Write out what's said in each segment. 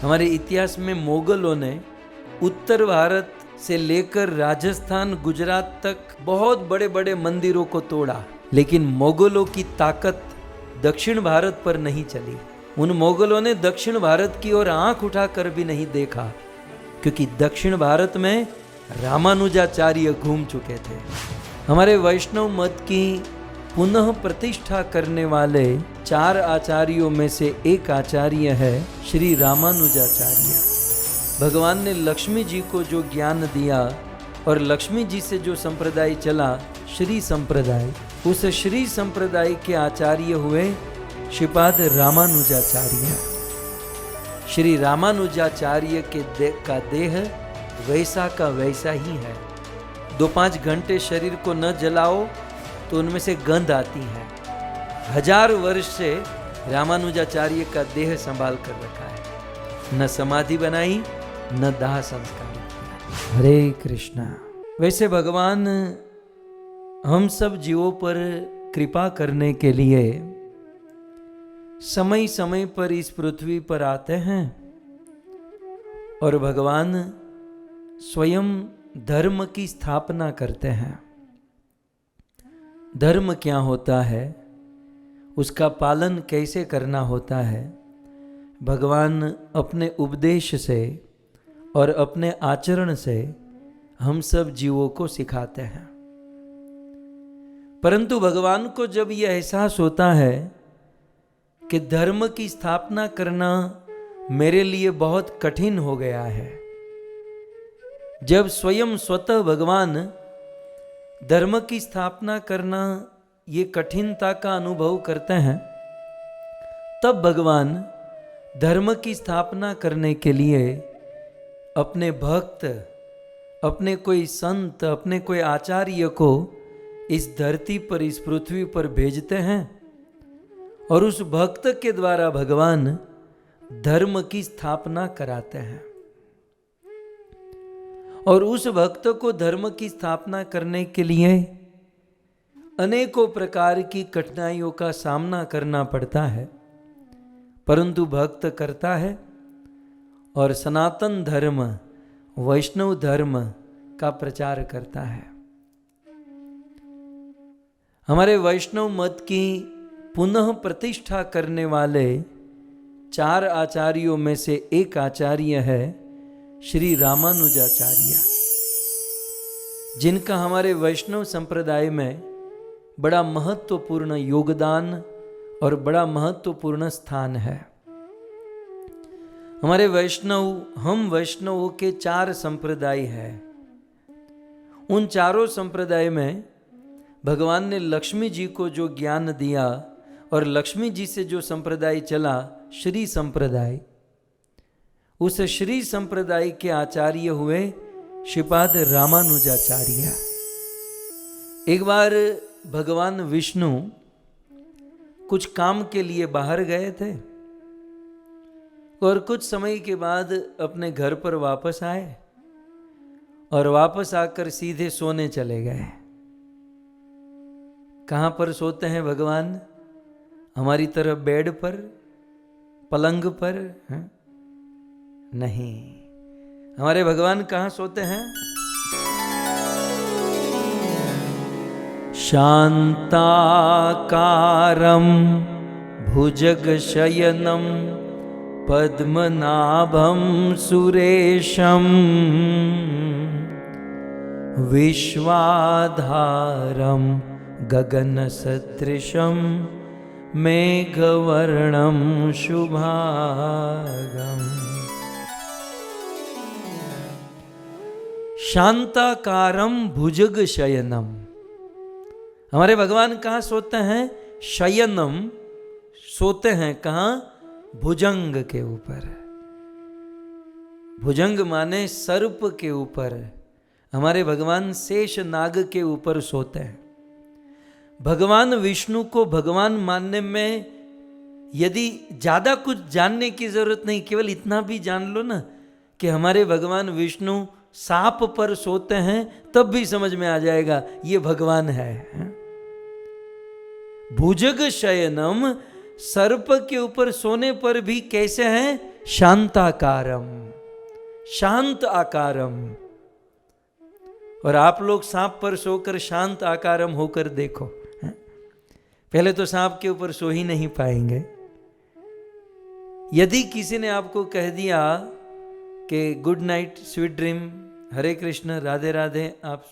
हमारे इतिहास में मोगलों ने उत्तर भारत से लेकर राजस्थान गुजरात तक बहुत बड़े बड़े मंदिरों को तोड़ा, लेकिन मोगलों की ताकत दक्षिण भारत पर नहीं चली। उन मोगलों ने दक्षिण भारत की ओर आंख उठाकर भी नहीं देखा, क्योंकि दक्षिण भारत में रामानुजाचार्य घूम चुके थे। हमारे वैष्णव मत की पुनः प्रतिष्ठा करने वाले 4 आचार्यों में से एक आचार्य है श्री रामानुजाचार्य। भगवान ने लक्ष्मी जी को जो ज्ञान दिया और लक्ष्मी जी से जो संप्रदाय चला, श्री संप्रदाय, उस श्री संप्रदाय के आचार्य हुए श्रीपाद रामानुजाचार्य। श्री रामानुजाचार्य के का देह वैसा का वैसा ही है। 2-5 घंटे शरीर को न जलाओ तो उनमें से गंध आती है। 1000 वर्ष से रामानुजाचार्य का देह संभाल कर रखा है, न समाधि बनाई न दाह संस्कार किया। हरे कृष्णा। वैसे भगवान हम सब जीवों पर कृपा करने के लिए समय समय पर इस पृथ्वी पर आते हैं और भगवान स्वयं धर्म की स्थापना करते हैं। धर्म क्या होता है, उसका पालन कैसे करना होता है, भगवान अपने उपदेश से और अपने आचरण से हम सब जीवों को सिखाते हैं। परंतु भगवान को जब यह एहसास होता है कि धर्म की स्थापना करना मेरे लिए बहुत कठिन हो गया है, जब स्वयं स्वतः भगवान धर्म की स्थापना करना ये कठिनता का अनुभव करते हैं, तब भगवान धर्म की स्थापना करने के लिए अपने भक्त, अपने कोई संत, अपने कोई आचार्य को इस धरती पर, इस पृथ्वी पर भेजते हैं और उस भक्त के द्वारा भगवान धर्म की स्थापना कराते हैं। और उस भक्त को धर्म की स्थापना करने के लिए अनेकों प्रकार की कठिनाइयों का सामना करना पड़ता है, परंतु भक्त करता है और सनातन धर्म, वैष्णव धर्म का प्रचार करता है। हमारे वैष्णव मत की पुनः प्रतिष्ठा करने वाले 4 आचार्यों में से एक आचार्य है श्री रामानुजाचार्य, जिनका हमारे वैष्णव संप्रदाय में बड़ा महत्वपूर्ण योगदान और बड़ा महत्वपूर्ण स्थान है। हमारे हम वैष्णवों के 4 संप्रदाय हैं। उन चारों संप्रदाय में भगवान ने लक्ष्मी जी को जो ज्ञान दिया और लक्ष्मी जी से जो संप्रदाय चला, श्री संप्रदाय, उस श्री संप्रदाय के आचार्य हुए श्रीपाद रामानुजाचार्य। एक बार भगवान विष्णु कुछ काम के लिए बाहर गए थे और कुछ समय के बाद अपने घर पर वापस आए और वापस आकर सीधे सोने चले गए। कहाँ पर सोते हैं भगवान? हमारी तरह बेड पर, पलंग पर? नहीं, हमारे भगवान कहाँ सोते हैं? शांताकारं भुजगशयनं पद्मनाभं सुरेशं विश्वाधारं गगनसदृशं मेघवर्णं शुभांगम्। शांताकारम भुजग शयनम। हमारे भगवान कहाँ सोते हैं? शयनम, सोते हैं कहाँ? भुजंग के ऊपर। भुजंग माने सर्प के ऊपर। हमारे भगवान शेष नाग के ऊपर सोते हैं। भगवान विष्णु को भगवान मानने में यदि ज्यादा कुछ जानने की जरूरत नहीं, केवल इतना भी जान लो ना कि हमारे भगवान विष्णु सांप पर सोते हैं, तब भी समझ में आ जाएगा ये भगवान है। भुजग शयनम, सर्प के ऊपर सोने पर भी कैसे हैं? शांताकारम, शांत आकारम। और आप लोग सांप पर सोकर शांत आकारम होकर देखो। पहले तो सांप के ऊपर सो ही नहीं पाएंगे। यदि किसी ने आपको कह दिया कि गुड नाइट, स्वीट ड्रीम, हरे कृष्ण, राधे राधे, आप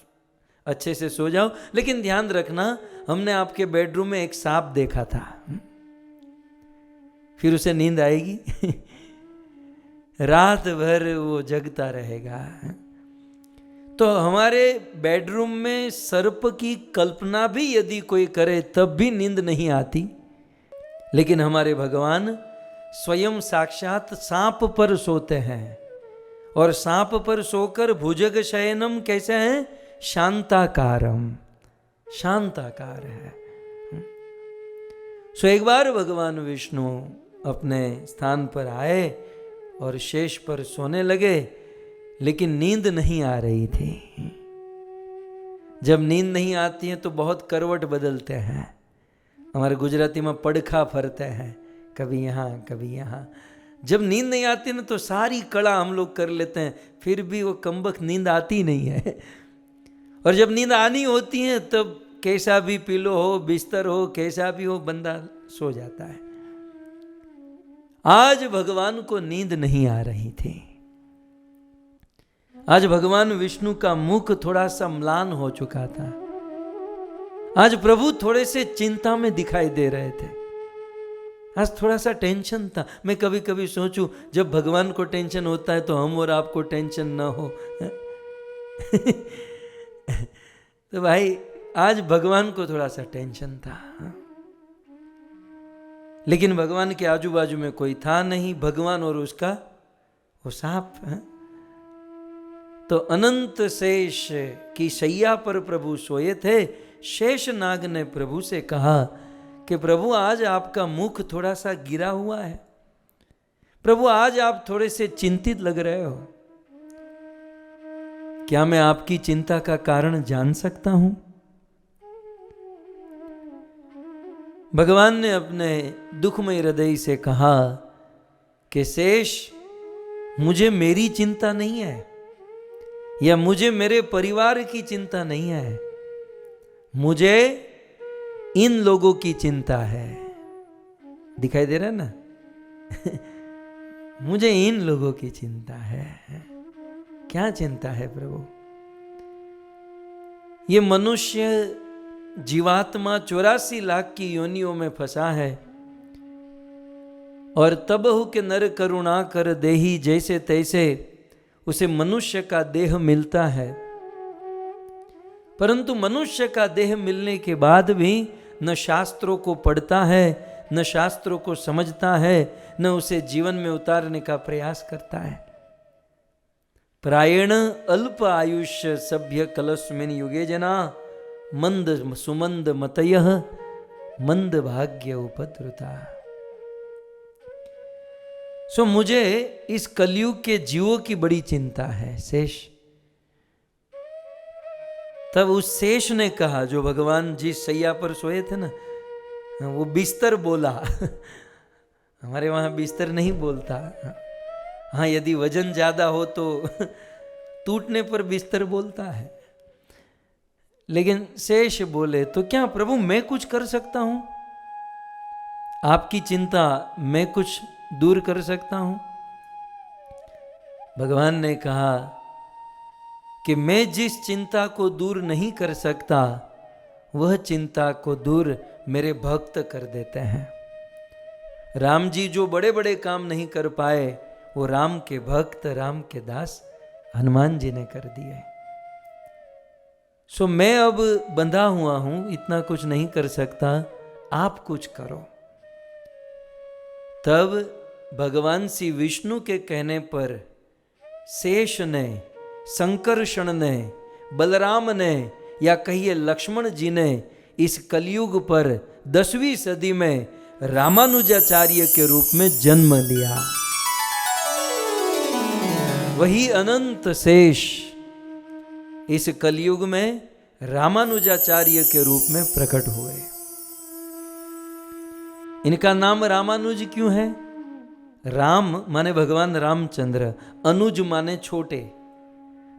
अच्छे से सो जाओ, लेकिन ध्यान रखना हमने आपके बेडरूम में एक सांप देखा था, फिर उसे नींद आएगी? रात भर वो जगता रहेगा। तो हमारे बेडरूम में सर्प की कल्पना भी यदि कोई करे तब भी नींद नहीं आती, लेकिन हमारे भगवान स्वयं साक्षात सांप पर सोते हैं। और सांप पर सोकर भुजग शयनम कैसे हैं? शांताकारम, शांताकार है। सो एक बार भगवान विष्णु अपने स्थान पर आए और शेष पर सोने लगे, लेकिन नींद नहीं आ रही थी। जब नींद नहीं आती है तो बहुत करवट बदलते हैं। हमारे गुजराती में पड़खा फरते हैं, कभी यहाँ कभी यहाँ। जब नींद नहीं आती ना तो सारी कला हम लोग कर लेते हैं, फिर भी वो कमबख्त नींद आती नहीं है। और जब नींद आनी होती है तब कैसा भी पिलो हो, बिस्तर हो, कैसा भी हो, बंदा सो जाता है। आज भगवान को नींद नहीं आ रही थी। आज भगवान विष्णु का मुख थोड़ा सा म्लान हो चुका था। आज प्रभु थोड़े से चिंता में दिखाई दे रहे थे। आज थोड़ा सा टेंशन था। मैं कभी कभी सोचूं, जब भगवान को टेंशन होता है तो हम और आपको टेंशन ना हो। तो भाई आज भगवान को थोड़ा सा टेंशन था, लेकिन भगवान के आजू बाजू में कोई था नहीं, भगवान और उसका वो सांप। तो अनंत शेष की शैया पर प्रभु सोए थे। शेष नाग ने प्रभु से कहा कि प्रभु आज आपका मुख थोड़ा सा गिरा हुआ है, प्रभु आज आप थोड़े से चिंतित लग रहे हो, क्या मैं आपकी चिंता का कारण जान सकता हूं? भगवान ने अपने दुखमय हृदय से कहा कि शेष, मुझे मेरी चिंता नहीं है, या मुझे मेरे परिवार की चिंता नहीं है, मुझे इन लोगों की चिंता है। दिखाई दे रहा है ना? मुझे इन लोगों की चिंता है। क्या चिंता है प्रभु? ये मनुष्य जीवात्मा 84 लाख की योनियों में फंसा है, और तबहु के नर करुणा कर देही, जैसे तैसे उसे मनुष्य का देह मिलता है। परंतु मनुष्य का देह मिलने के बाद भी न शास्त्रों को पढ़ता है, न शास्त्रों को समझता है, न उसे जीवन में उतारने का प्रयास करता है। प्रायण अल्प आयुष्य सभ्य कलस्मिन युगे जना, मंद सुमंद मतयः मंद भाग्य उपद्रुता। सो मुझे इस कलयुग के जीवों की बड़ी चिंता है शेष। तब उस शेष ने कहा, जो भगवान जिस सैया पर सोए थे ना, वो बिस्तर बोला। हमारे वहां बिस्तर नहीं बोलता। हाँ, यदि वजन ज्यादा हो तो टूटने पर बिस्तर बोलता है, लेकिन शेष बोले तो क्या प्रभु मैं कुछ कर सकता हूं? आपकी चिंता मैं कुछ दूर कर सकता हूं? भगवान ने कहा कि मैं जिस चिंता को दूर नहीं कर सकता, वह चिंता को दूर मेरे भक्त कर देते हैं। राम जी जो बड़े बड़े काम नहीं कर पाए, वो राम के भक्त, राम के दास हनुमान जी ने कर दिए। सो मैं अब बंधा हुआ हूं, इतना कुछ नहीं कर सकता, आप कुछ करो। तब भगवान श्री विष्णु के कहने पर शेष ने, संकर्षण ने, बलराम ने, या कहिए लक्ष्मण जी ने इस कलयुग पर 10वीं सदी में रामानुजाचार्य के रूप में जन्म लिया। वही अनंत शेष इस कलयुग में रामानुजाचार्य के रूप में प्रकट हुए। इनका नाम रामानुज क्यों है? राम माने भगवान रामचंद्र, अनुज माने छोटे।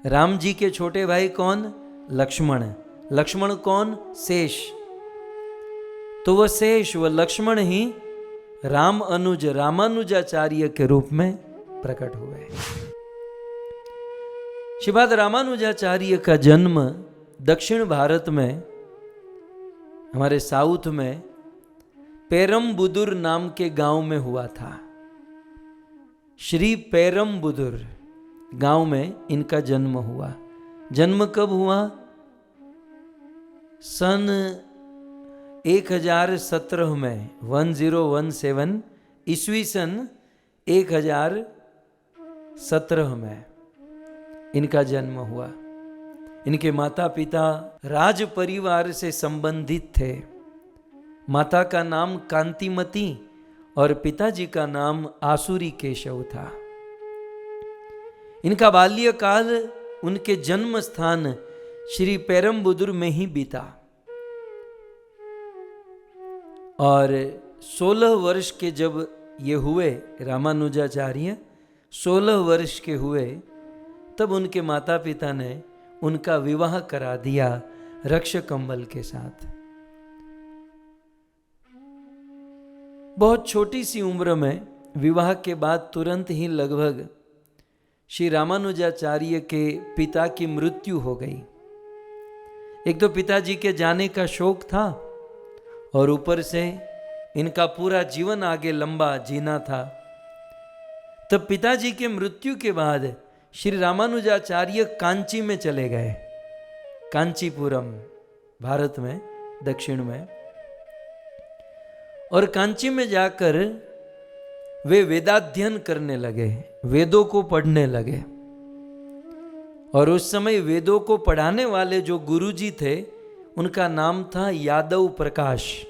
राम जी के छोटे भाई कौन? लक्ष्मण। लक्ष्मण कौन? शेष। तो वह शेष, वह लक्ष्मण ही राम अनुज रामानुजाचार्य के रूप में प्रकट हुए। श्रीपाद रामानुजाचार्य का जन्म दक्षिण भारत में, हमारे साउथ में पेरमबुदुर नाम के गांव में हुआ था। श्री पेरमबुदुर गांव में इनका जन्म हुआ। जन्म कब हुआ? सन 1017 में, 1017 ईस्वी सन 1017 में इनका जन्म हुआ। इनके माता पिता राज परिवार से संबंधित थे। माता का नाम कांतिमती और पिताजी का नाम आसुरी केशव था। इनका बाल्यकाल उनके जन्म स्थान श्री पेरमबुदुर में ही बीता और 16 वर्ष के जब ये हुए, रामानुजाचार्य 16 वर्ष के हुए, तब उनके माता पिता ने उनका विवाह करा दिया रक्ष कंबल के साथ। बहुत छोटी सी उम्र में विवाह के बाद तुरंत ही लगभग श्री रामानुजाचार्य के पिता की मृत्यु हो गई। एक तो पिताजी के जाने का शोक था और ऊपर से इनका पूरा जीवन आगे लंबा जीना था। तब पिताजी के मृत्यु के बाद श्री रामानुजाचार्य कांची में चले गए। कांचीपुरम भारत में दक्षिण में, और कांची में जाकर वे वेदाध्ययन करने लगे, वेदों को पढ़ने लगे। और उस समय वेदों को पढ़ाने वाले जो गुरुजी थे उनका नाम था यादव प्रकाश।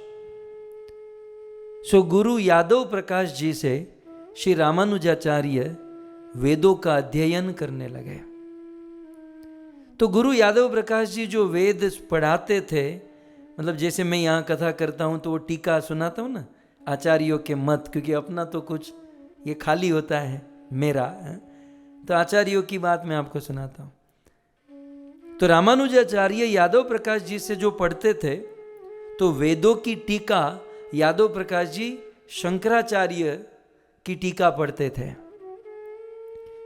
सो गुरु यादव प्रकाश जी से श्री रामानुजाचार्य वेदों का अध्ययन करने लगे। तो गुरु यादव प्रकाश जी जो वेद पढ़ाते थे, मतलब जैसे मैं यहाँ कथा करता हूँ तो वो टीका सुनाता हूँ ना आचार्यों के मत, क्योंकि अपना तो कुछ ये खाली होता है मेरा, तो आचार्यों की बात मैं आपको सुनाता हूँ। तो रामानुजाचार्य यादव प्रकाश जी से जो पढ़ते थे, तो वेदों की टीका यादव प्रकाश जी शंकराचार्य की टीका पढ़ते थे।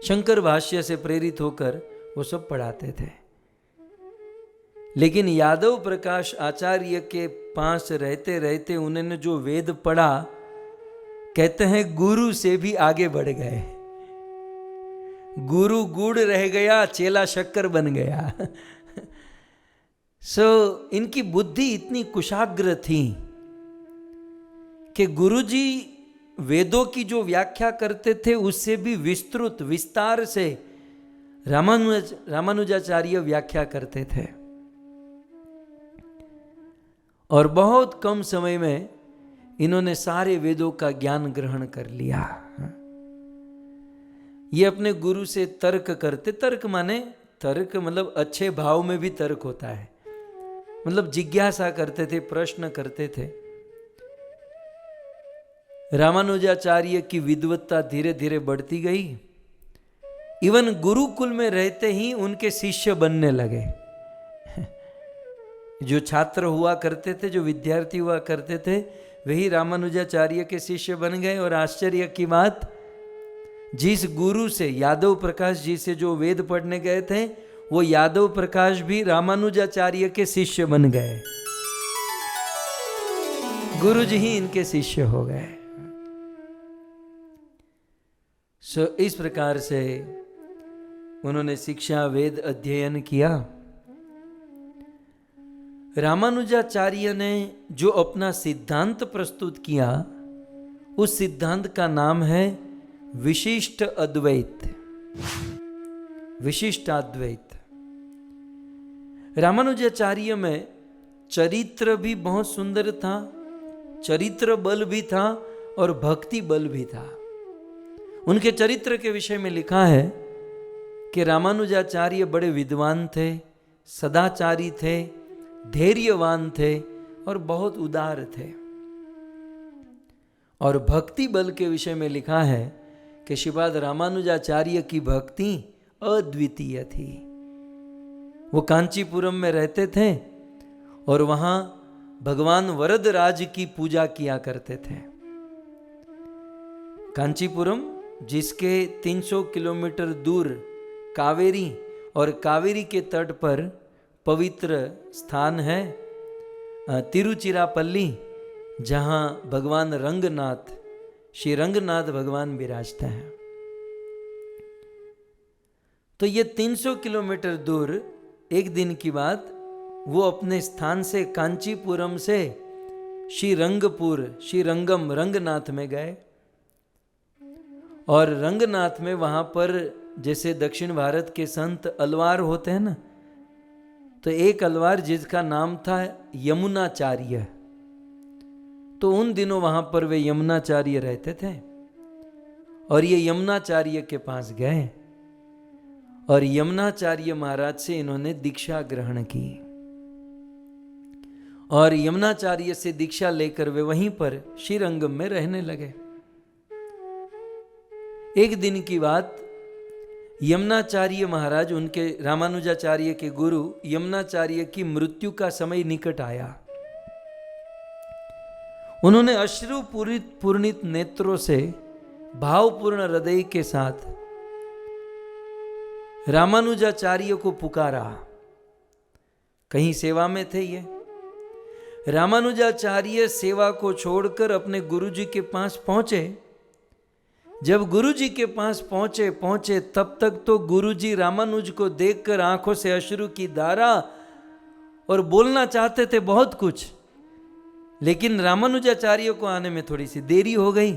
शंकर भाष्य से प्रेरित होकर वो सब पढ़ाते थे। लेकिन यादव प्रकाश आचार्य के पास रहते रहते उन्होंने जो वेद पढ़ा, कहते हैं गुरु से भी आगे बढ़ गए। गुरु गुड़ रह गया, चेला शक्कर बन गया। इनकी बुद्धि इतनी कुशाग्र थी कि गुरुजी वेदों की जो व्याख्या करते थे उससे भी विस्तृत विस्तार से रामानुजाचार्य व्याख्या करते थे। और बहुत कम समय में इन्होंने सारे वेदों का ज्ञान ग्रहण कर लिया। ये अपने गुरु से तर्क करते, तर्क माने तर्क मतलब अच्छे भाव में भी तर्क होता है, मतलब जिज्ञासा करते थे, प्रश्न करते थे। रामानुजाचार्य की विद्वत्ता धीरे धीरे बढ़ती गई। इवन गुरुकुल में रहते ही उनके शिष्य बनने लगे। जो छात्र हुआ करते थे, जो विद्यार्थी हुआ करते थे, वही रामानुजाचार्य के शिष्य बन गए। और आश्चर्य की बात, जिस गुरु से यादव प्रकाश जी से जो वेद पढ़ने गए थे, वो यादव प्रकाश भी रामानुजाचार्य के शिष्य बन गए। गुरु जी ही इनके शिष्य हो गए। इस प्रकार से उन्होंने शिक्षा वेद अध्ययन किया। रामानुजाचार्य ने जो अपना सिद्धांत प्रस्तुत किया, उस सिद्धांत का नाम है विशिष्ट अद्वैत, विशिष्टाद्वैत। रामानुजाचार्य में चरित्र भी बहुत सुंदर था, चरित्र बल भी था और भक्ति बल भी था। उनके चरित्र के विषय में लिखा है कि रामानुजाचार्य बड़े विद्वान थे, सदाचारी थे, धैर्यवान थे और बहुत उदार थे। और भक्ति बल के विषय में लिखा है कि श्रीपाद रामानुजाचार्य की भक्ति अद्वितीय थी। वो कांचीपुरम में रहते थे और वहाँ भगवान वरदराज की पूजा किया करते थे। कांचीपुरम जिसके 300 किलोमीटर दूर कावेरी और कावेरी के तट पर पवित्र स्थान है तिरुचिरापल्ली, जहाँ भगवान रंगनाथ, श्री रंगनाथ भगवान विराजते हैं। तो ये 300 किलोमीटर दूर एक दिन की बात, वो अपने स्थान से कांचीपुरम से श्रीरंगपुर, श्रीरंगम, रंगनाथ में गए। और रंगनाथ में वहाँ पर जैसे दक्षिण भारत के संत अलवार होते हैं ना, तो एक अलवार जिसका नाम था यमुनाचार्य, तो उन दिनों वहाँ पर वे यमुनाचार्य रहते थे। और ये यमुनाचार्य के पास गए और यमुनाचार्य महाराज से इन्होंने दीक्षा ग्रहण की। और यमुनाचार्य से दीक्षा लेकर वे वहीं पर श्रीरंगम में रहने लगे। एक दिन की बात, यमुनाचार्य महाराज, उनके रामानुजाचार्य के गुरु यमुनाचार्य की मृत्यु का समय निकट आया। उन्होंने अश्रु पूर्णित नेत्रों से भावपूर्ण हृदय के साथ रामानुजाचार्य को पुकारा। कहीं सेवा में थे ये। रामानुजाचार्य सेवा को छोड़कर अपने गुरुजी के पास पहुंचे। जब गुरुजी के पास पहुंचे तब तक तो गुरुजी रामानुज को देखकर आंखों से अश्रु की धारा और बोलना चाहते थे बहुत कुछ, लेकिन रामानुजाचार्य को आने में थोड़ी सी देरी हो गई।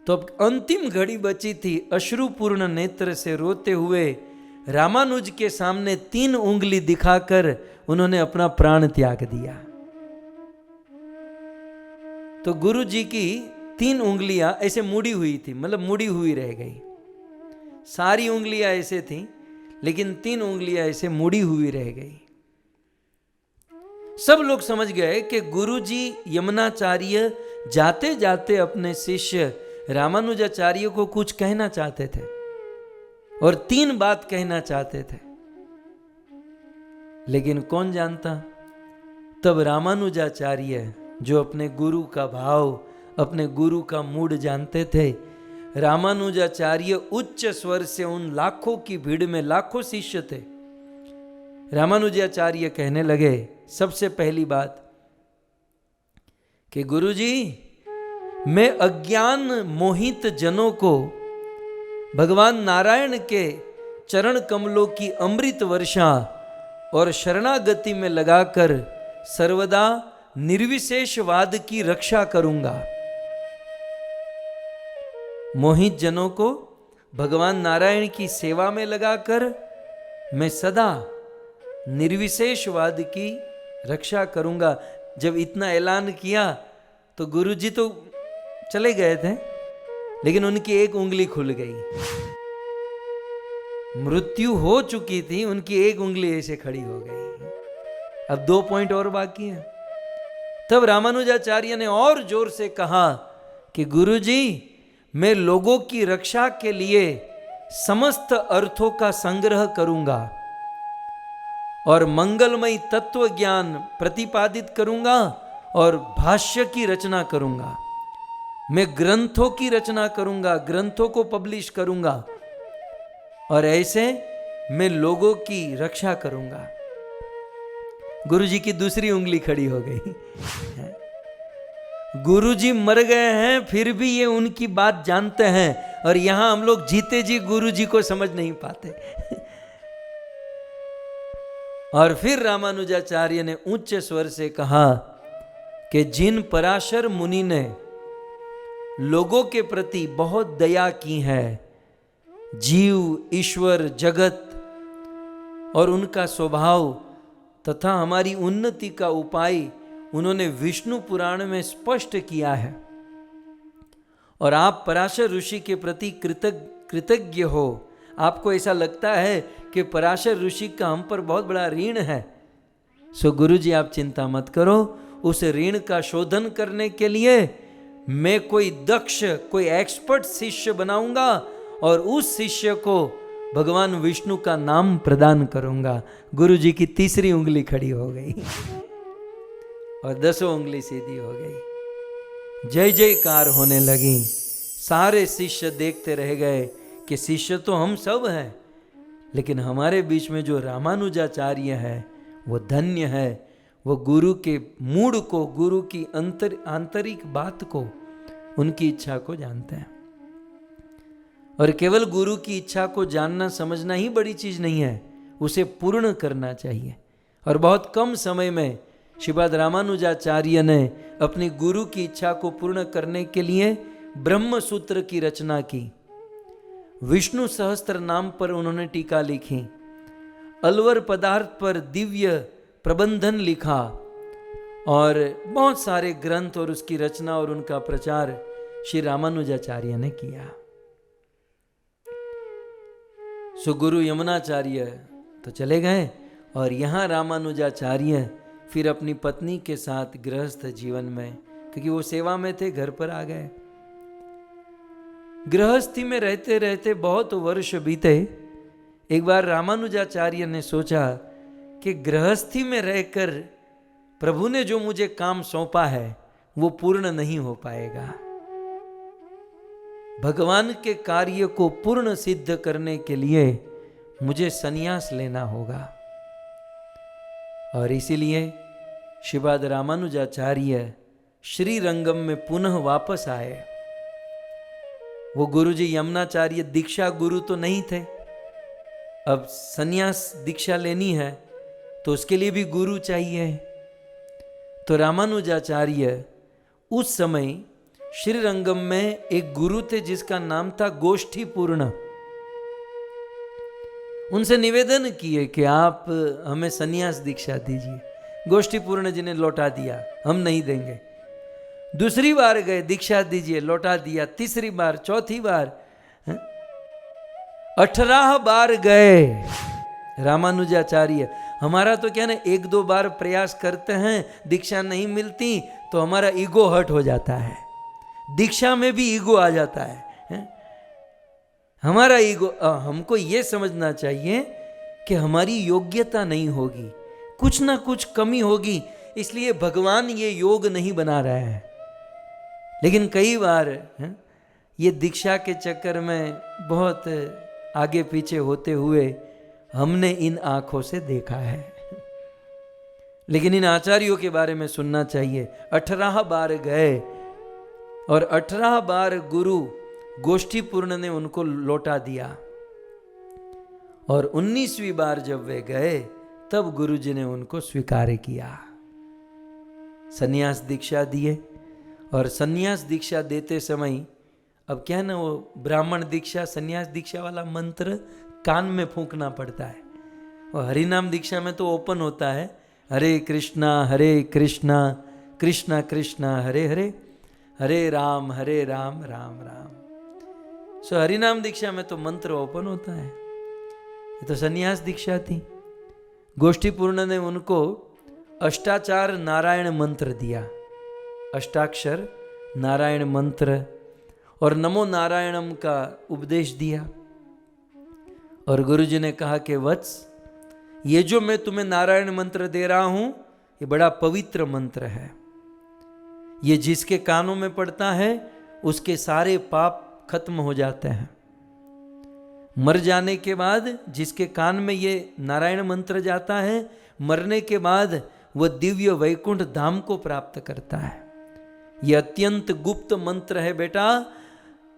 तो अब अंतिम घड़ी बची थी। अश्रुपूर्ण नेत्र से रोते हुए रामानुज के सामने 3 उंगली दिखाकर उन्होंने अपना प्राण त्याग दिया। तो गुरु जी की 3 उंगलियां ऐसे मुड़ी हुई थी, मतलब मुड़ी हुई रह गई। सारी उंगलियां ऐसे थी, लेकिन 3 उंगलियां ऐसे मुड़ी हुई रह गई। सब लोग समझ गए कि गुरुजी यमुनाचार्य जाते जाते अपने शिष्य रामानुजाचार्य को कुछ कहना चाहते थे और 3 बात कहना चाहते थे, लेकिन कौन जानता। तब रामानुजाचार्य, जो अपने गुरु का भाव, अपने गुरु का मूड जानते थे, रामानुजाचार्य उच्च स्वर से उन लाखों की भीड़ में, लाखों शिष्य थे, रामानुजाचार्य कहने लगे सबसे पहली बात कि गुरुजी, मैं अज्ञान मोहित जनों को भगवान नारायण के चरण कमलों की अमृत वर्षा और शरणागति में लगाकर सर्वदा निर्विशेषवाद की रक्षा करूंगा। मोहित जनों को भगवान नारायण की सेवा में लगाकर मैं सदा निर्विशेषवाद की रक्षा करूंगा। जब इतना ऐलान किया तो गुरुजी तो चले गए थे, लेकिन उनकी एक उंगली खुल गई। मृत्यु हो चुकी थी, उनकी एक उंगली ऐसे खड़ी हो गई। अब 2 पॉइंट और बाकी हैं। तब रामानुजाचार्य ने और जोर से कहा कि गुरुजी, मैं लोगों की रक्षा के लिए समस्त अर्थों का संग्रह करूंगा और मंगलमय तत्व ज्ञान प्रतिपादित करूंगा और भाष्य की रचना करूंगा। मैं ग्रंथों की रचना करूंगा, ग्रंथों को पब्लिश करूंगा और ऐसे मैं लोगों की रक्षा करूंगा। गुरुजी की दूसरी उंगली खड़ी हो गई। गुरुजी मर गए हैं, फिर भी ये उनकी बात जानते हैं, और यहां हम लोग जीते जी गुरुजी को समझ नहीं पाते। और फिर रामानुजाचार्य ने उच्च स्वर से कहा कि जिन पराशर मुनि ने लोगों के प्रति बहुत दया की है, जीव, ईश्वर, जगत और उनका स्वभाव तथा हमारी उन्नति का उपाय उन्होंने विष्णु पुराण में स्पष्ट किया है, और आप पराशर ऋषि के प्रति कृतज्ञ हो। आपको ऐसा लगता है कि पराशर ऋषि का हम पर बहुत बड़ा ऋण है। सो गुरुजी, आप चिंता मत करो, उस ऋण का शोधन करने के लिए मैं कोई दक्ष, कोई एक्सपर्ट शिष्य बनाऊंगा और उस शिष्य को भगवान विष्णु का नाम प्रदान करूंगा। गुरु जी की तीसरी उंगली खड़ी हो गई और 10 उंगली सीधी हो गई। जय जयकार होने लगी। सारे शिष्य देखते रह गए कि शिष्य तो हम सब हैं, लेकिन हमारे बीच में जो रामानुजाचार्य है वो धन्य है। वो गुरु के मूड को, गुरु की आंतरिक बात को, उनकी इच्छा को जानते हैं। और केवल गुरु की इच्छा को जानना समझना ही बड़ी चीज नहीं है, उसे पूर्ण करना चाहिए। और बहुत कम समय में श्रीपाद रामानुजाचार्य ने अपनी गुरु की इच्छा को पूर्ण करने के लिए ब्रह्म सूत्र की रचना की। विष्णु सहस्त्र नाम पर उन्होंने टीका लिखी, अलवर पदार्थ पर दिव्य प्रबंधन लिखा और बहुत सारे ग्रंथ और उसकी रचना और उनका प्रचार श्री रामानुजाचार्य ने किया। सो गुरु यमुनाचार्य तो चले गए और यहाँ रामानुजाचार्य फिर अपनी पत्नी के साथ गृहस्थ जीवन में, क्योंकि वो सेवा में थे, घर पर आ गए। गृहस्थी में रहते रहते बहुत वर्ष बीते। एक बार रामानुजाचार्य ने सोचा कि गृहस्थी में रहकर प्रभु ने जो मुझे काम सौंपा है वो पूर्ण नहीं हो पाएगा। भगवान के कार्य को पूर्ण सिद्ध करने के लिए मुझे संन्यास लेना होगा। और इसीलिए श्रीपाद रामानुजाचार्य श्रीरंगम में पुनः वापस आए। वो गुरुजी यमुनाचार्य दीक्षा गुरु तो नहीं थे, अब संन्यास दीक्षा लेनी है तो उसके लिए भी गुरु चाहिए। तो रामानुजाचार्य उस समय श्रीरंगम में एक गुरु थे जिसका नाम था गोष्ठीपूर्ण। उनसे निवेदन किए कि आप हमें संन्यास दीक्षा दीजिए। गोष्ठीपूर्ण जी ने लौटा दिया, हम नहीं देंगे। दूसरी बार गए, दीक्षा दीजिए, लौटा दिया। तीसरी बार, चौथी बार, 18 बार गए रामानुजाचार्य। हमारा तो क्या ना, 1-2 बार प्रयास करते हैं, दीक्षा नहीं मिलती तो हमारा ईगो हर्ट हो जाता है। दीक्षा में भी ईगो आ जाता है। हमारा ईगो, हमको ये समझना चाहिए कि हमारी योग्यता नहीं होगी, कुछ ना कुछ कमी होगी, इसलिए भगवान ये योग नहीं बना रहा है। लेकिन कई बार ये दीक्षा के चक्कर में बहुत आगे पीछे होते हुए हमने इन आंखों से देखा है। लेकिन इन आचार्यों के बारे में सुनना चाहिए। 18 बार गए और 18 बार गुरु गोष्ठीपूर्ण ने उनको लौटा दिया। और 19वीं बार जब वे गए तब गुरुजी ने उनको स्वीकार किया, सन्यास दीक्षा दिए। और सन्यास दीक्षा देते समय अब क्या है ना, वो ब्राह्मण दीक्षा सन्यास दीक्षा वाला मंत्र कान में फूंकना पड़ता है। और हरिनाम दीक्षा में तो ओपन होता है, हरे कृष्णा कृष्णा कृष्णा हरे हरे, हरे राम राम राम। सो हरिनाम दीक्षा में तो मंत्र ओपन होता है। ये तो सन्यास दीक्षा थी। गोष्ठीपूर्ण ने उनको अष्टाचार नारायण मंत्र दिया, अष्टाक्षर नारायण मंत्र और नमो नारायणम का उपदेश दिया। और गुरुजी ने कहा कि वत्स, ये जो मैं तुम्हें नारायण मंत्र दे रहा हूं ये बड़ा पवित्र मंत्र है। ये जिसके कानों में पड़ता है उसके सारे पाप खत्म हो जाते हैं। मर जाने के बाद जिसके कान में ये नारायण मंत्र जाता है, मरने के बाद वह दिव्य वैकुंठ धाम को प्राप्त करता है। ये अत्यंत गुप्त मंत्र है बेटा,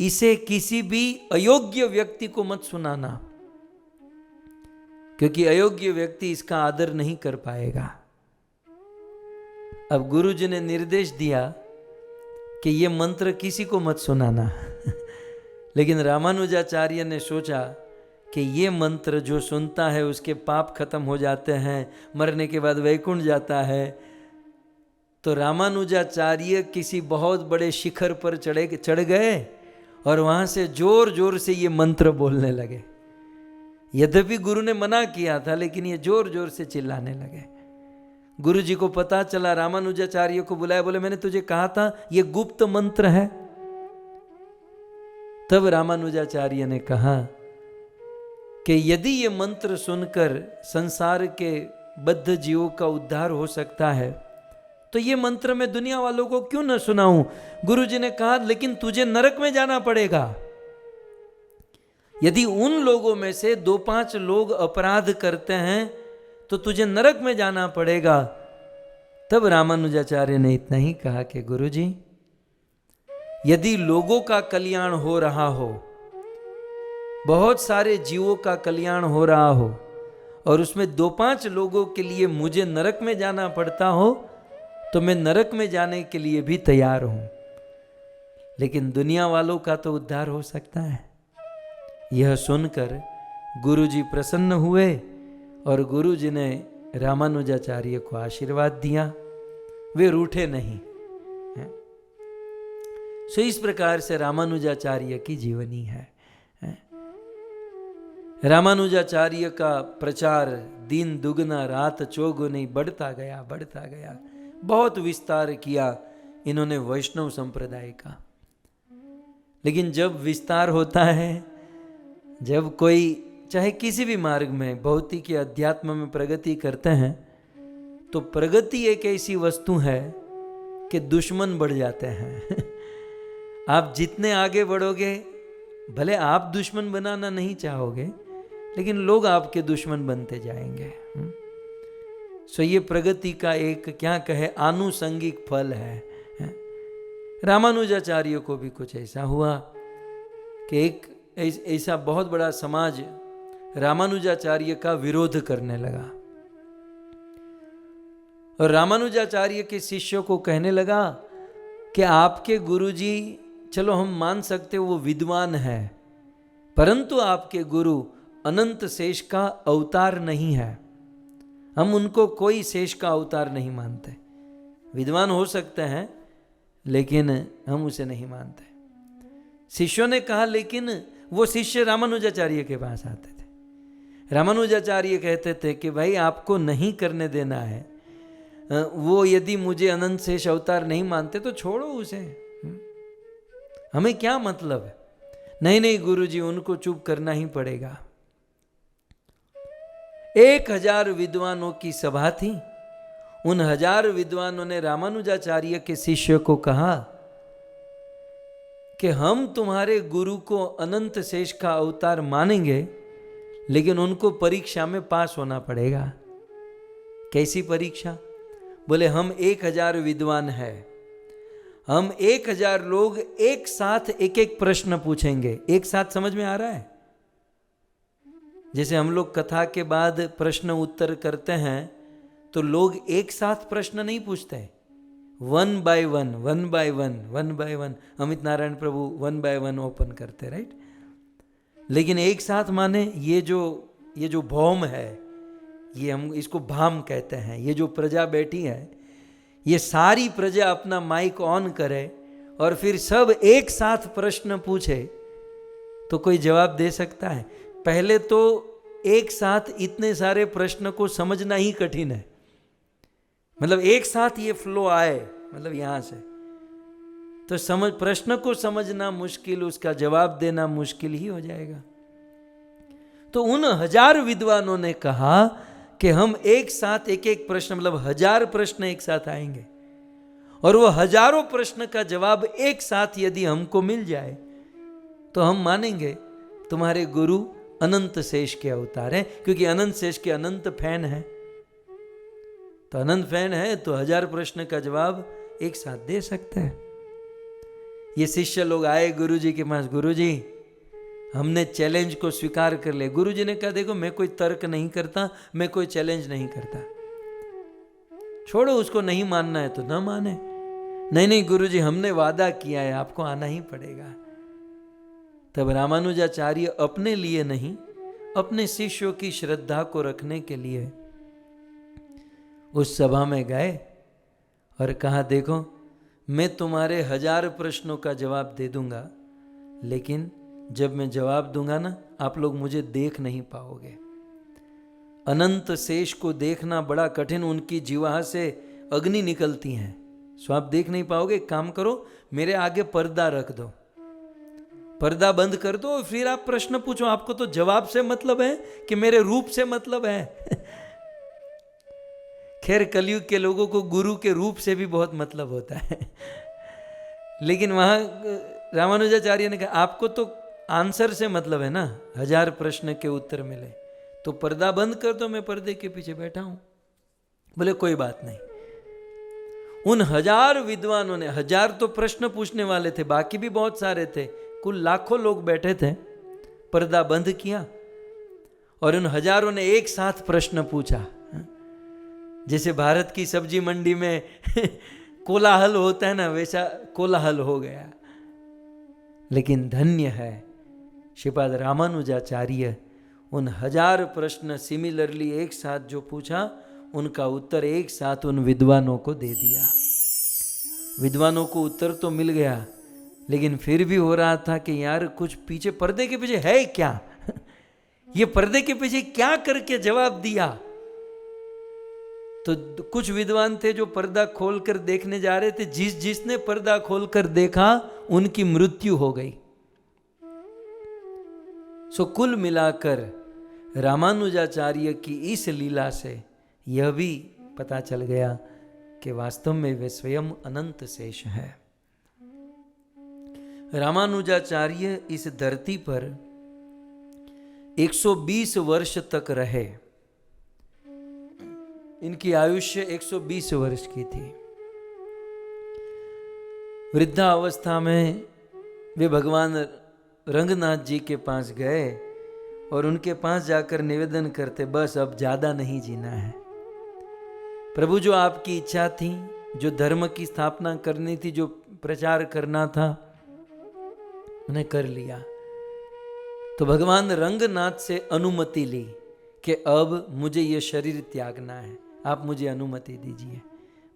इसे किसी भी अयोग्य व्यक्ति को मत सुनाना, क्योंकि अयोग्य व्यक्ति इसका आदर नहीं कर पाएगा। अब गुरुजी ने निर्देश दिया कि ये मंत्र किसी को मत सुनाना। लेकिन रामानुजाचार्य ने सोचा कि ये मंत्र जो सुनता है उसके पाप खत्म हो जाते हैं, मरने के बाद वैकुंठ जाता है। तो रामानुजाचार्य किसी बहुत बड़े शिखर पर चढ़ गए और वहां से जोर जोर से ये मंत्र बोलने लगे। यद्यपि गुरु ने मना किया था, लेकिन ये जोर जोर से चिल्लाने लगे। गुरु जी को पता चला, रामानुजाचार्य को बुलाया, बोले मैंने तुझे कहा था ये गुप्त मंत्र है। तब रामानुजाचार्य ने कहा कि यदि ये मंत्र सुनकर संसार के बद्ध जीवों का उद्धार हो सकता है तो ये मंत्र मैं दुनिया वालों को क्यों न सुनाऊं। गुरु जी ने कहा लेकिन तुझे नरक में जाना पड़ेगा। यदि उन लोगों में से 2-5 लोग अपराध करते हैं तो तुझे नरक में जाना पड़ेगा। तब रामानुजाचार्य ने इतना ही कहा कि गुरु जी, यदि लोगों का कल्याण हो रहा हो, बहुत सारे जीवों का कल्याण हो रहा हो और उसमें 2-5 लोगों के लिए मुझे नरक में जाना पड़ता हो तो मैं नरक में जाने के लिए भी तैयार हूं, लेकिन दुनिया वालों का तो उद्धार हो सकता है। यह सुनकर गुरुजी प्रसन्न हुए और गुरुजी ने रामानुजाचार्य को आशीर्वाद दिया, वे रूठे नहीं। सो इस प्रकार से रामानुजाचार्य की जीवनी है। रामानुजाचार्य का प्रचार दिन दुगना रात चौगुनी बढ़ता गया, बहुत विस्तार किया इन्होंने वैष्णव संप्रदाय का। लेकिन जब विस्तार होता है, जब कोई चाहे किसी भी मार्ग में भौतिक या अध्यात्म में प्रगति करते हैं, तो प्रगति एक ऐसी वस्तु है कि दुश्मन बढ़ जाते हैं। आप जितने आगे बढ़ोगे, भले आप दुश्मन बनाना नहीं चाहोगे, लेकिन लोग आपके दुश्मन बनते जाएंगे। सो ये प्रगति का एक क्या कहे आनुषंगिक फल है। रामानुजाचार्य को भी कुछ ऐसा हुआ कि एक ऐसा बहुत बड़ा समाज रामानुजाचार्य का विरोध करने लगा और रामानुजाचार्य के शिष्यों को कहने लगा कि आपके गुरुजी, चलो हम मान सकते वो विद्वान है, परंतु आपके गुरु अनंत शेष का अवतार नहीं है। हम उनको कोई शेष का अवतार नहीं मानते। विद्वान हो सकते हैं लेकिन हम उसे नहीं मानते। शिष्यों ने कहा, लेकिन वो शिष्य रामानुजाचार्य के पास आते थे। रामानुजाचार्य कहते थे कि भाई आपको नहीं करने देना है, वो यदि मुझे अनंत शेष अवतार नहीं मानते तो छोड़ो उसे, हमें क्या मतलब है। नहीं गुरुजी, उनको चुप करना ही पड़ेगा। 1000 विद्वानों की सभा थी। उन 1000 विद्वानों ने रामानुजाचार्य के शिष्य को कहा कि हम तुम्हारे गुरु को अनंत शेष का अवतार मानेंगे, लेकिन उनको परीक्षा में पास होना पड़ेगा। कैसी परीक्षा? बोले हम 1000 विद्वान हैं, हम 1000 लोग एक साथ एक प्रश्न पूछेंगे। एक साथ समझ में आ रहा है? जैसे हम लोग कथा के बाद प्रश्न उत्तर करते हैं तो लोग एक साथ प्रश्न नहीं पूछते, 1 by 1 Amit Narayan Prabhu 1 by 1 open करते, राइट। लेकिन एक साथ माने ये जो भौम है, ये हम इसको भाम कहते हैं, ये जो प्रजा बैठी है, ये सारी प्रजा अपना माइक ऑन करे और फिर सब एक साथ प्रश्न पूछे तो कोई जवाब दे सकता है? पहले तो एक साथ इतने सारे प्रश्न को समझना ही कठिन है। मतलब एक साथ ये फ्लो आए, मतलब यहां से तो प्रश्न को समझना मुश्किल, उसका जवाब देना मुश्किल ही हो जाएगा। तो उन 1000 विद्वानों ने कहा कि हम एक साथ एक प्रश्न, मतलब 1000 प्रश्न एक साथ आएंगे और वो हजारों प्रश्न का जवाब एक साथ यदि हमको मिल जाए तो हम मानेंगे तुम्हारे गुरु अनंत शेष के अवतार हैं, क्योंकि अनंत शेष के अनंत फैन है। तो अनंत फैन है तो 1000 प्रश्न का जवाब एक साथ दे सकते हैं। ये शिष्य लोग आए गुरुजी के पास, गुरुजी हमने चैलेंज को स्वीकार कर ले। गुरुजी ने कहा, देखो मैं कोई तर्क नहीं करता, मैं कोई चैलेंज नहीं करता, छोड़ो, उसको नहीं मानना है तो ना माने। नहीं गुरुजी, हमने वादा किया है, आपको आना ही पड़ेगा। तब रामानुजाचार्य अपने लिए नहीं, अपने शिष्यों की श्रद्धा को रखने के लिए उस सभा में गए और कहा, देखो मैं तुम्हारे 1000 प्रश्नों का जवाब दे दूंगा, लेकिन जब मैं जवाब दूंगा ना, आप लोग मुझे देख नहीं पाओगे। अनंत शेष को देखना बड़ा कठिन, उनकी जीवा से अग्नि निकलती हैं, सो आप देख नहीं पाओगे। काम करो, मेरे आगे पर्दा रख दो, पर्दा बंद कर दो, फिर आप प्रश्न पूछो। आपको तो जवाब से मतलब है कि मेरे रूप से मतलब है? खैर, कलयुग के लोगों को गुरु के रूप से भी बहुत मतलब होता है। लेकिन वहां रामानुजाचार्य ने कहा आपको तो आंसर से मतलब है ना, 1000 प्रश्न के उत्तर मिले, तो पर्दा बंद कर दो, मैं पर्दे के पीछे बैठा हूं। बोले कोई बात नहीं। उन 1000 विद्वानों ने, 1000 तो प्रश्न पूछने वाले थे, बाकी भी बहुत सारे थे, कुल लाखों लोग बैठे थे। पर्दा बंद किया और उन 1000 ने एक साथ प्रश्न पूछा। जैसे भारत की सब्जी मंडी में कोलाहल होता है ना, वैसा कोलाहल हो गया। लेकिन धन्य है श्रीपाद रामानुजाचार्य, उन 1000 प्रश्न सिमिलरली एक साथ जो पूछा, उनका उत्तर एक साथ उन विद्वानों को दे दिया। विद्वानों को उत्तर तो मिल गया, लेकिन फिर भी हो रहा था कि यार कुछ पीछे, पर्दे के पीछे है क्या? ये पर्दे के पीछे क्या करके जवाब दिया? तो कुछ विद्वान थे जो पर्दा खोलकर देखने जा रहे थे, जिसने पर्दा खोलकर देखा उनकी मृत्यु हो गई। सो कुल मिलाकर रामानुजाचार्य की इस लीला से यह भी पता चल गया कि वास्तव में वे स्वयं अनंत शेष है। रामानुजाचार्य इस धरती पर 120 वर्ष तक रहे। इनकी आयुष्य 120 वर्ष की थी। वृद्धावस्था में वे भगवान रंगनाथ जी के पास गए और उनके पास जाकर निवेदन करते, बस अब ज्यादा नहीं जीना है प्रभु, जो आपकी इच्छा थी, जो धर्म की स्थापना करनी थी, जो प्रचार करना था, मैंने कर लिया। तो भगवान रंगनाथ से अनुमति ली कि अब मुझे ये शरीर त्यागना है, आप मुझे अनुमति दीजिए।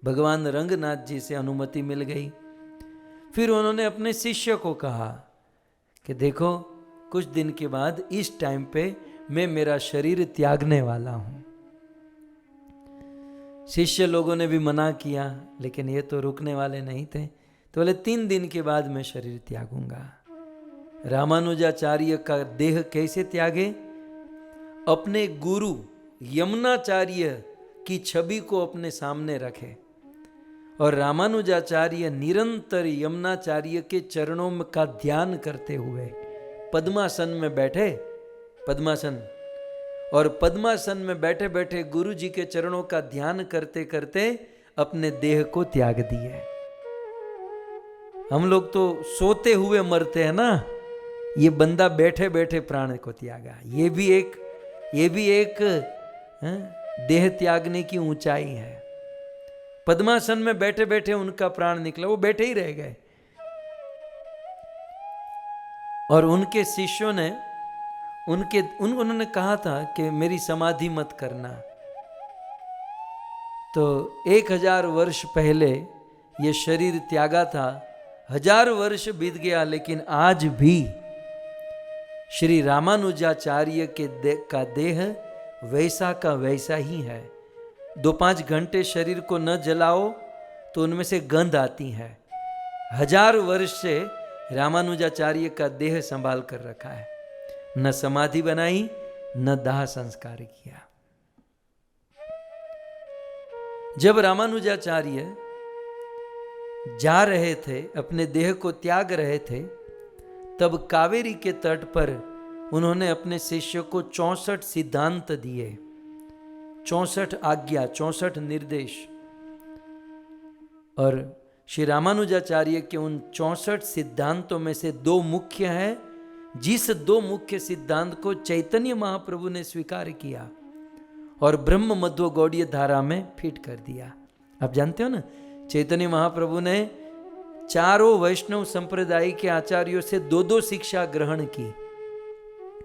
भगवान रंगनाथ जी से अनुमति मिल गई। फिर उन्होंने अपने शिष्य को कहा कि देखो, कुछ दिन के बाद इस टाइम पे मैं मेरा शरीर त्यागने वाला हूं। शिष्य लोगों ने भी मना किया, लेकिन ये तो रुकने वाले नहीं थे। तो बोले 3 दिन के बाद मैं शरीर त्यागूंगा। रामानुजाचार्य का देह कैसे त्यागे? अपने गुरु यमुनाचार्य की छवि को अपने सामने रखे और रामानुजाचार्य निरंतर यमुनाचार्य के चरणों का ध्यान करते हुए पद्मासन में बैठे। पद्मासन, और पद्मासन में बैठे बैठे गुरु जी के चरणों का ध्यान करते करते अपने देह को त्याग दिए। हम लोग तो सोते हुए मरते हैं ना, ये बंदा बैठे बैठे प्राण को त्यागा। ये भी एक देह त्यागने की ऊंचाई है। पद्मासन में बैठे बैठे उनका प्राण निकला, वो बैठे ही रह गए। और उनके शिष्यों ने उन्होंने कहा था कि मेरी समाधि मत करना। तो 1000 वर्ष पहले ये शरीर त्यागा था, 1000 वर्ष बीत गया, लेकिन आज भी श्री रामानुजाचार्य का देह वैसा का वैसा ही है। 2-5 घंटे शरीर को न जलाओ तो उनमें से गंध आती है। 1000 वर्ष से रामानुजाचार्य का देह संभाल कर रखा है, न समाधि बनाई, न दाह संस्कार किया। जब रामानुजाचार्य जा रहे थे, अपने देह को त्याग रहे थे, तब कावेरी के तट पर उन्होंने अपने शिष्य को 64 सिद्धांत दिए, 64 आज्ञा, 64 निर्देश। और श्री रामानुजाचार्य के उन 64 सिद्धांतों में से 2 मुख्य हैं, जिस 2 मुख्य सिद्धांत को चैतन्य महाप्रभु ने स्वीकार किया और ब्रह्म मध्व गौड़ीय धारा में फिट कर दिया। आप जानते हो ना, चैतन्य महाप्रभु ने चारों वैष्णव संप्रदाय के आचार्यों से 2-2 शिक्षा ग्रहण की।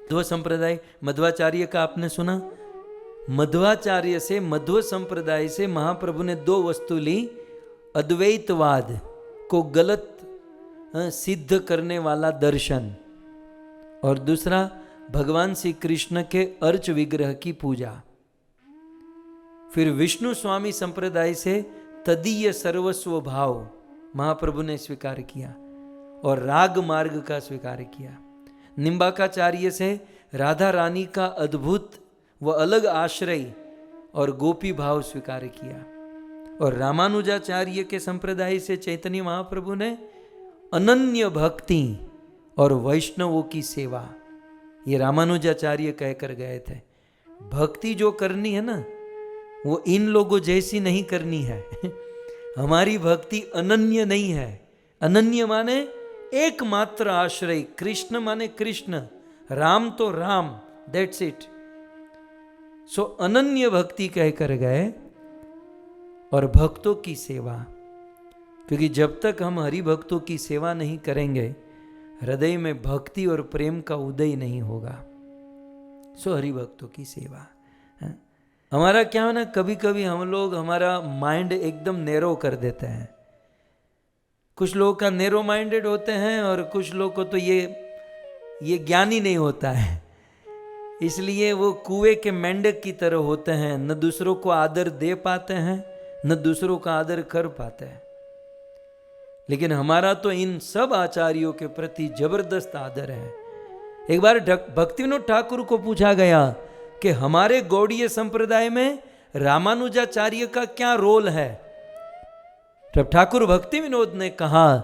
2 संप्रदाय, मध्वाचार्य का आपने सुना? मध्वाचार्य से, मध्व संप्रदाय से महाप्रभु ने 2 वस्तु ली। अद्वैतवाद को गलत सिद्ध करने वाला दर्शन, और दूसरा भगवान श्री कृष्ण के अर्च विग्रह की पूजा। फिर विष्णु स्वामी संप्रदाय से तदीय सर्वस्व भाव महाप्रभु ने स्वीकार किया और राग मार्ग का स्वीकार किया। निम्बाकाचार्य से राधा रानी का अद्भुत व अलग आश्रय और गोपी भाव स्वीकार किया। और रामानुजाचार्य के संप्रदाय से चैतन्य महाप्रभु ने अनन्य भक्ति और वैष्णवों की सेवा, ये रामानुजाचार्य कहकर गए थे। भक्ति जो करनी है ना, वो इन लोगों जैसी नहीं करनी है। हमारी भक्ति अनन्य नहीं है। अनन्य माने एकमात्र आश्रय, कृष्ण माने कृष्ण, राम तो राम, दैट्स इट। सो अनन्य भक्ति कहकर गए और भक्तों की सेवा, क्योंकि जब तक हम हरि भक्तों की सेवा नहीं करेंगे हृदय में भक्ति और प्रेम का उदय नहीं होगा। सो हरि भक्तों की सेवा। हमारा क्या है ना, कभी कभी हम लोग हमारा माइंड एकदम नैरो कर देते हैं। कुछ लोगों का नैरो माइंडेड होते हैं और कुछ लोग को तो ये ज्ञान ही नहीं होता है, इसलिए वो कुएं के मेंढक की तरह होते हैं, न दूसरों को आदर दे पाते हैं न दूसरों का आदर कर पाते हैं। लेकिन हमारा तो इन सब आचार्यों के प्रति जबरदस्त आदर है। एक बार भक्तिविनोद ठाकुर को पूछा गया कि हमारे गौड़ीय संप्रदाय में रामानुजाचार्य का क्या रोल है। तब ठाकुर भक्ति विनोद ने कहा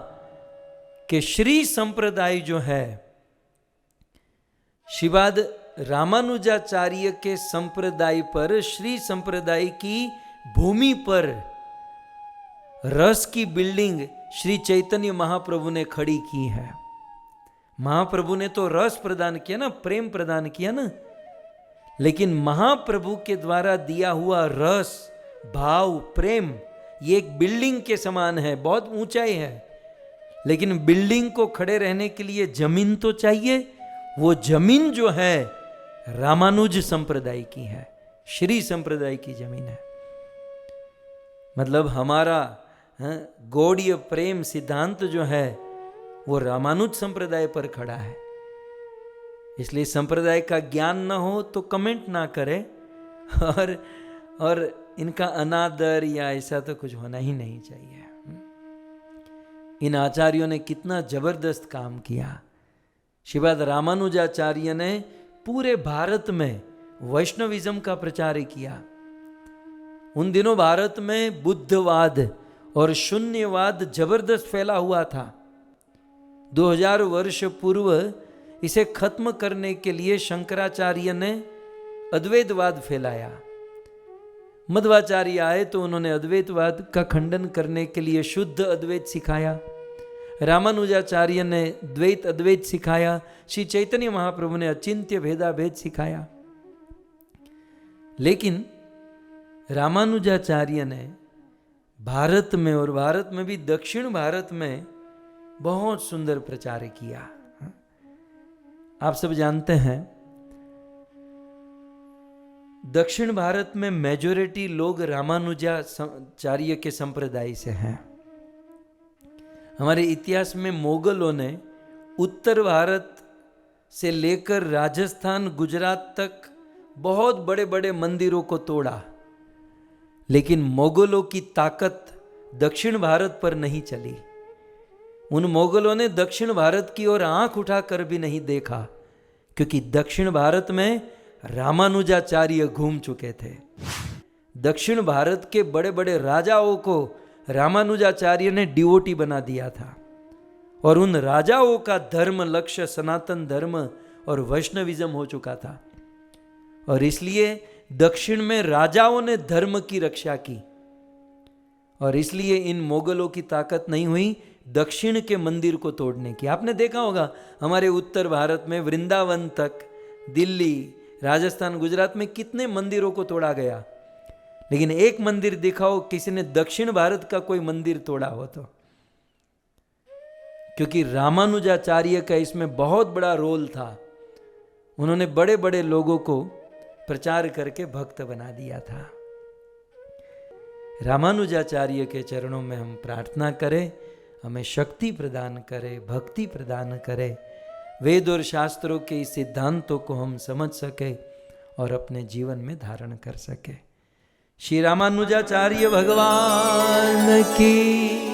कि श्री संप्रदाय जो है, श्रीपाद रामानुजाचार्य के संप्रदाय पर, श्री संप्रदाय की भूमि पर रस की बिल्डिंग श्री चैतन्य महाप्रभु ने खड़ी की है। महाप्रभु ने तो रस प्रदान किया ना, प्रेम प्रदान किया ना, लेकिन महाप्रभु के द्वारा दिया हुआ रस, भाव, प्रेम ये एक बिल्डिंग के समान है, बहुत ऊंचाई है। लेकिन बिल्डिंग को खड़े रहने के लिए जमीन तो चाहिए। वो जमीन जो है रामानुज संप्रदाय की है, श्री संप्रदाय की जमीन है। मतलब हमारा गौड़ीय प्रेम सिद्धांत जो है वो रामानुज संप्रदाय पर खड़ा है। इसलिए संप्रदाय का ज्ञान ना हो तो कमेंट ना करें और इनका अनादर या ऐसा तो कुछ होना ही नहीं चाहिए। इन आचार्यों ने कितना जबरदस्त काम किया। श्रीपाद रामानुजाचार्य ने पूरे भारत में वैष्णविज्म का प्रचार किया। उन दिनों भारत में बुद्धवाद और शून्यवाद जबरदस्त फैला हुआ था। 2000 वर्ष पूर्व इसे खत्म करने के लिए शंकराचार्य ने अद्वैतवाद फैलाया। मध्वाचार्य आए तो उन्होंने अद्वैतवाद का खंडन करने के लिए शुद्ध अद्वैत सिखाया। रामानुजाचार्य ने द्वैत अद्वैत सिखाया। श्री चैतन्य महाप्रभु ने अचिंत्य भेदाभेद सिखाया। लेकिन रामानुजाचार्य ने भारत में, और भारत में भी दक्षिण भारत में बहुत सुंदर प्रचार किया। आप सब जानते हैं दक्षिण भारत में मेजॉरिटी लोग रामानुजाचार्य के संप्रदाय से हैं। हमारे इतिहास में मोगलों ने उत्तर भारत से लेकर राजस्थान, गुजरात तक बहुत बड़े बड़े मंदिरों को तोड़ा, लेकिन मोगलों की ताकत दक्षिण भारत पर नहीं चली। उन मोगलों ने दक्षिण भारत की ओर आंख उठाकर भी नहीं देखा, क्योंकि दक्षिण भारत में रामानुजाचार्य घूम चुके थे। दक्षिण भारत के बड़े बड़े राजाओं को रामानुजाचार्य ने डिवोटी बना दिया था, और उन राजाओं का धर्म लक्ष्य सनातन धर्म और वैष्णविज्म हो चुका था। और इसलिए दक्षिण में राजाओं ने धर्म की रक्षा की, और इसलिए इन मोगलों की ताकत नहीं हुई दक्षिण के मंदिर को तोड़ने की। आपने देखा होगा हमारे उत्तर भारत में वृंदावन तक, दिल्ली, राजस्थान, गुजरात में कितने मंदिरों को तोड़ा गया, लेकिन एक मंदिर दिखाओ किसी ने दक्षिण भारत का कोई मंदिर तोड़ा हो तो। क्योंकि रामानुजाचार्य का इसमें बहुत बड़ा रोल था। उन्होंने बड़े बड़े लोगों को प्रचार करके भक्त बना दिया था। रामानुजाचार्य के चरणों में हम प्रार्थना करें, हमें शक्ति प्रदान करे, भक्ति प्रदान करे, वेद और शास्त्रों के इस सिद्धांतों को हम समझ सके और अपने जीवन में धारण कर सके। श्री रामानुजाचार्य भगवान की